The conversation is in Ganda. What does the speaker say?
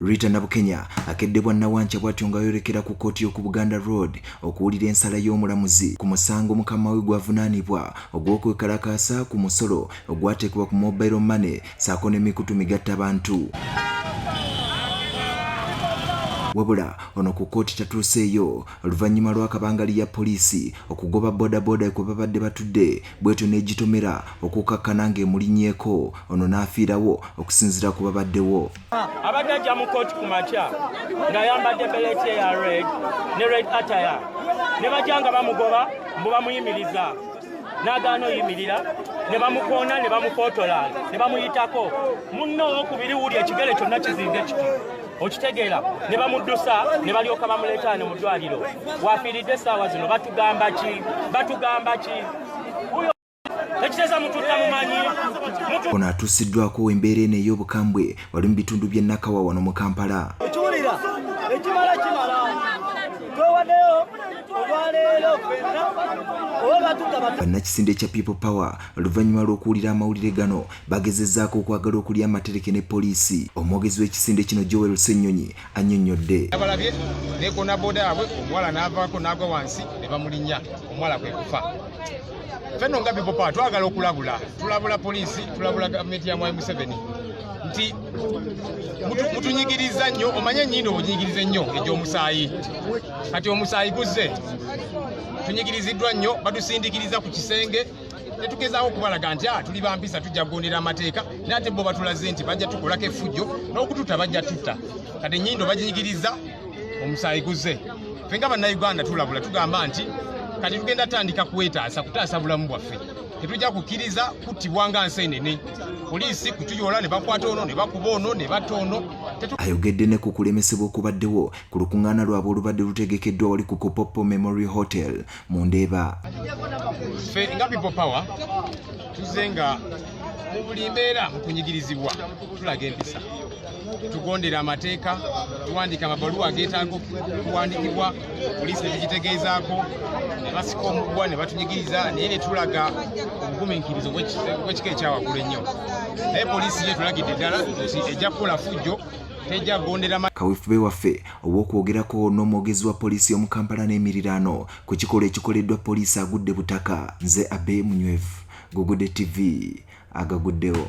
Ritah Nabukenya akeddebwa Nawancha bw'atyo nga yorekera ku kkooti y'oku Buganda Road okuwulira ensala y'omulamuzi ku musango mukama we gwavunaanibwa ogw'okwekalakaasa ku musolo ogwateekebwa ku mobile money ssaako n'emikutu migattabantu. Wabula ono ku kkooti tatuuseeyo oluvannyuma lw'akabangali ya poliisi okugoba bodaboda kwe babadde batudde bwetyo n'egitomera okukakkana ng'emulinnyeeko ono n'afiirawo okusinziira ku babaddewo. Abadde ajja mu kkooti ku makya ng'ayambadde beleti eya red ne red attire ne bajja nga bamugoba mbu bamuyimiriza n'agaana oyimirira ne bamukoona ne bamufootola ne bamuyitako munno owokubiri wulya ekigere kyonna kizinga ekiti okitegeera ne bamuddusa ne balyoka bamuleetaane mu ddwaliro waafiiridde essaawa zino batugamba ki ekiteeza mututta mumanyi. Ono atuusiddwako embeera eno ey'obukambwe wali mu bitundu by'e Nakawa wano mu Kampala. Ekiwulira ekimala twewaddeyo olwaleero fenna oba batugaba. Bannakisinde kya People Power oluvannyuma lw'okuwulira amawulire gano bagezezzaako okwagala okulya amatereke ne poliisi. Omwogezi w'ekisinde kino Joel Ssenyonyi annyonnyodde. Abalabye n'ekona boda yaabwe omuwala n'avaako n'agwa wansi ne bamulinnya omuwala kwe kufa. Fenno nga People Power twagala okulabula, tulabula poliisi, tulabula gavumenti ya Mwai Museveni nti mutunyigiriza nnyo, omanye ennyindo obunyigiriza ennyo egy'omusaayi. Kati omusaayi guzze tunyigiriziddwa nnyo, batusindikiriza ku kisenge ne tugezaako okubalaga nti tuli bampisa tujja kugondera amateeka naye ate bo batulaze nti bajja tukolako effujjo n'okututa bajja tutta. Kati ennyindo baginyigiriza, omusaayi guzze. Ffe nga bannayuganda tulabula tugamba nti kati tugenda tandika kwetaasa kutaasa bulamu bwaffe. Tetujja kukkiriza kuttibwa nga nseenene. Poliisi kutuyoola ne bakwata ono ne bakuba ono ne batta ono. Ayogedde ne ku kulemesebwa okubaddewo ku lukuŋŋaana lwabwe olubadde lutegekeddwa wali ku Kopopo Memorial Hotel mu Ndeeba. Ffe nga People Power tuzze nga mu buli mbeera mu kunyigirizibwa tulaga empisa. Tugondera amateeka, tuwandika amabaluwa ageetaaga okuwandikibwa, poliisi ne tugitegeezaako ne basika omuguwa ne batunyigiriza naye ne tulaga obugumiikirizo bw'ekika ekyawaggulu ennyo. Naye poliisi ye tulagidde ddala nti ejja kukola fujjo, tejja kugondera. Kaweefube waffe obw'okwogerako n'omwogezi wa poliisi y'omu Kampala n'emiriraano ku kikolwa ekikoleddwa poliisi agudde butaka. Nze Abe Munywevu, Gugudde TV agaguddewo.